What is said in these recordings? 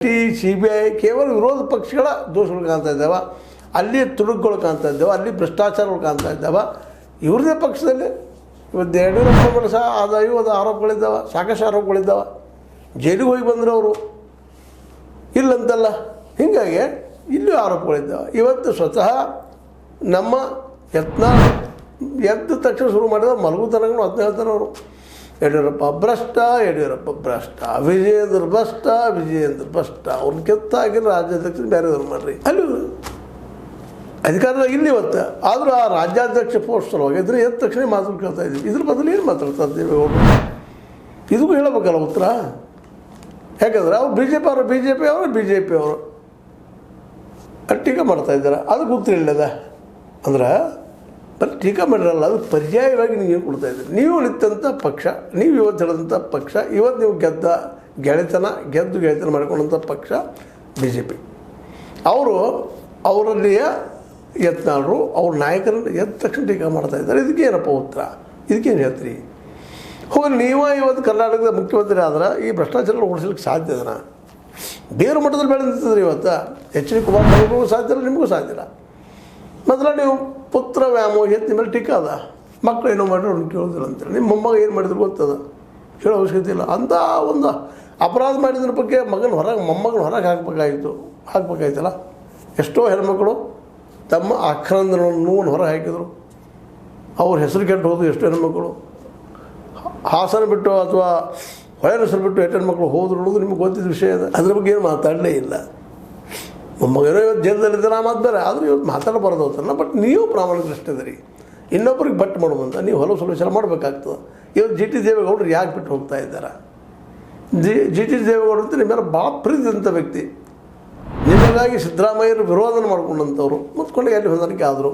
CBI ಕೇವಲ ವಿರೋಧ ಪಕ್ಷಗಳ ದೋಷಗಳು ಕಾಣ್ತಾ ಇದ್ದಾವೆ, ಅಲ್ಲಿ ತುಡುಗುಗಳು ಕಾಣ್ತಾ ಇದ್ದಾವೆ, ಅಲ್ಲಿ ಭ್ರಷ್ಟಾಚಾರಗಳು ಕಾಣ್ತಾ ಇದ್ದಾವೆ. ಇವ್ರದೇ ಪಕ್ಷದಲ್ಲಿ ಇವತ್ತು ಯಡಿಯೂರಪ್ಪ ಮೇಲೆ ಸಹ ಅದು ಆರೋಪಗಳಿದ್ದಾವೆ, ಸಾಕಷ್ಟು ಆರೋಪಗಳಿದ್ದಾವೆ. ಜೈಲಿಗೆ ಹೋಗಿ ಬಂದರು ಅವರು, ಇಲ್ಲಂತಲ್ಲ. ಹೀಗಾಗಿ ಇಲ್ಲೂ ಆರೋಪಗಳಿದ್ದಾವೆ. ಇವತ್ತು ಸ್ವತಃ ನಮ್ಮ ಯತ್ನ ಎದ್ದ ತಕ್ಷಣ ಶುರು ಮಾಡಿದ ಮಲಗುತನಗಳು ಅದನ್ನ ಹೇಳ್ತಾರೆ ಅವರು. ಯಡಿಯೂರಪ್ಪ ಭ್ರಷ್ಟ, ಯಡಿಯೂರಪ್ಪ ಭ್ರಷ್ಟ, ವಿಜಯೇಂದ್ರ ಭ್ರಷ್ಟ, ವಿಜಯೇಂದ್ರ ಭ್ರಷ್ಟ. ಅವ್ರನ್ನ ಕೆತ್ತಾಗಿ ರಾಜ್ಯಾಧ್ಯಕ್ಷ ಬೇರೆದವ್ರು ಮಾಡ್ರಿ. ಅಲ್ಲಿ ಅಧಿಕಾರದಾಗ ಇಲ್ಲಿ ಇವತ್ತು ಆದರೂ ಆ ರಾಜ್ಯಾಧ್ಯಕ್ಷ ಪೋಸ್ಟ್ ಹೋಗಿದ್ರೆ ಎದ್ದ ತಕ್ಷಣ ಮಾತು ಕೇಳ್ತಾ ಇದ್ದೀವಿ. ಇದ್ರ ಬದಲು ಏನು ಮಾತಾಡ್ತಾ ಇದ್ದೀವಿ ಅವರು? ಇದಕ್ಕೂ ಹೇಳಬೇಕಲ್ಲ ಉತ್ತರ. ಯಾಕಂದ್ರೆ ಅವ್ರು ಬಿ ಜೆ ಪಿ ಅವರು ಟೀಕೆ ಮಾಡ್ತಾ ಇದ್ದಾರೆ. ಅದು ಗೊತ್ತಿಲ್ಲದ ಅಂದ್ರೆ ಬರೀ ಟೀಕೆ ಮಾಡಿರಲ್ಲ, ಅದು ಪರ್ಯಾಯವಾಗಿ ನೀವೇನು ಕೊಡ್ತಾ ಇದ್ದೀರಿ. ನೀವು ನಿಂತಂಥ ಪಕ್ಷ, ನೀವು ಇವತ್ತು ಹೇಳಿದಂಥ ಪಕ್ಷ, ಇವತ್ತು ನೀವು ಗೆಳೆತನ ಮಾಡ್ಕೊಂಡಂಥ ಪಕ್ಷ BJP. ಅವರು ಅವರಲ್ಲಿಯ ಯತ್ನಾಳರು ಅವ್ರ ನಾಯಕರನ್ನು ಎದ್ದ ತಕ್ಷಣ ಟೀಕೆ ಮಾಡ್ತಾ ಇದ್ದಾರೆ. ಇದಕ್ಕೇನಪ್ಪ ಉತ್ತರ? ಇದಕ್ಕೇನು ಹೇಳ್ತೀರಿ? ಹೋಗಿ ನೀವು ಇವತ್ತು ಕರ್ನಾಟಕದ ಮುಖ್ಯಮಂತ್ರಿ ಆದ್ರೆ ಈ ಭ್ರಷ್ಟಾಚಾರ ಓಡಿಸ್ಲಿಕ್ಕೆ ಸಾಧ್ಯ ಇದನ್ನ ಬೇರೆ ಮಟ್ಟದಲ್ಲಿ ಬೆಳೆ ನಿಂತಿದ್ರಿ. ಇವತ್ತು HD ಕುಮಾರಸ್ವಾಮಿಗೂ ಸಾಧ್ಯ ಇಲ್ಲ, ನಿಮಗೂ ಸಾಧ್ಯ ಇಲ್ಲ. ಮೊದಲ ನೀವು ಪುತ್ರ ವ್ಯಾಮೋಹ ಎತ್ತಿ ಮೇಲೆ ಟೀಕೆ ಅದ. ಮಕ್ಕಳು ಏನೋ ಮಾಡಿದ್ರು ಅವ್ರನ್ನ ಕೇಳೋದಿಲ್ಲ ಅಂತೇಳಿ. ನಿಮ್ಮ ಮೊಮ್ಮಗ ಏನು ಮಾಡಿದ್ರು ಗೊತ್ತದ, ಹೇಳೋ ಅವಶ್ಯಕತೆ ಇಲ್ಲ. ಅಂಥ ಒಂದು ಅಪರಾಧ ಮಾಡಿದ್ರ ಬಗ್ಗೆ ಮೊಮ್ಮಗನ ಹೊರಗೆ ಹಾಕಬೇಕಾಯ್ತಲ್ಲ. ಎಷ್ಟೋ ಹೆಣ್ಮಕ್ಳು ತಮ್ಮ ಆಕ್ರಂದನವನ್ನು ಹೊರಗೆ ಹಾಕಿದರು, ಅವ್ರ ಹೆಸರು ಕೆಟ್ಟು ಹೋದ್ರು. ಎಷ್ಟೋ ಹೆಣ್ಮಕ್ಳು ಹಾಸನ ಬಿಟ್ಟು ಅಥವಾ ಹೊಳೆ ಹೆಸರು ಬಿಟ್ಟು ಎಷ್ಟು ಹೆಣ್ಮಕ್ಳು ಹೋದ್ರು ಅನ್ನೋದು ನಿಮ್ಗೆ ಗೊತ್ತಿದ್ದ ವಿಷಯ ಇದೆ. ಅದ್ರ ಬಗ್ಗೆ ಏನು ಮಾತಾಡಲೇ ಇಲ್ಲ. ಮೊಮ್ಮಗನೋ ಇವತ್ತು ಜೈಲದಲ್ಲಿದ್ದರೆ ಆ ಮಾತು ಬೇರೆ, ಆದರೂ ಇವತ್ತು ಮಾತಾಡಬಾರ್ದು ಅಂತಲ್ಲ. ಬಟ್ ನೀವು ಪ್ರಾಮಾಣಿಕರಿಷ್ಟಿದ್ದೀರಿ. ಇನ್ನೊಬ್ಬರಿಗೆ ಬಟ್ ಮಾಡುವಂತ ನೀವು ಹೊಲ ಸೊಲ್ಯೂಷನ್ ಮಾಡಬೇಕಾಗ್ತದೆ. ಇವತ್ತು GT ದೇವೇಗೌಡರು ಯಾಕೆ ಬಿಟ್ಟು ಹೋಗ್ತಾ ಇದ್ದಾರೆ? GT ದೇವೇಗೌಡರು ಅಂತ ನಿಮ್ಮೆಲ್ಲ ಭಾಳ ಪ್ರೀತಿದಂಥ ವ್ಯಕ್ತಿ. ನಿಮಗಾಗಿ ಸಿದ್ದರಾಮಯ್ಯರು ವಿರೋಧನ ಮಾಡ್ಕೊಂಡಂಥವ್ರು ಮುತ್ಕೊಂಡು ಎಲ್ಲಿ ಹೊಂದಾಣಿಕೆ ಆದರು.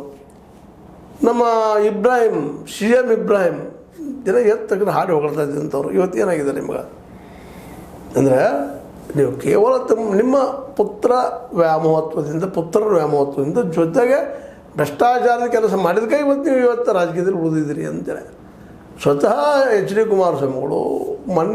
ನಮ್ಮ CM ಇಬ್ರಾಹಿಂ ದಿನ ಎತ್ತಕ್ಕಂಥ ಹಾಡಿ ಹೊಗಳ್ತಾ ಇದ್ದಂಥವ್ರು ಇವತ್ತು ಏನಾಗಿದೆ ನಿಮ್ಗೆ ಅಂದರೆ ನೀವು ಕೇವಲ ನಿಮ್ಮ ಪುತ್ರರ ವ್ಯಾಮೋಹತ್ವದಿಂದ ಜೊತೆಗೆ ಭ್ರಷ್ಟಾಚಾರದ ಕೆಲಸ ಮಾಡಿದಕ್ಕೆ ಇವತ್ತು ರಾಜಕೀಯದಲ್ಲಿ ಉಳಿದಿದ್ದೀರಿ ಅಂತೇಳಿ ಸ್ವತಃ HD ಕುಮಾರಸ್ವಾಮಿಗಳು ಮೊನ್ನೆ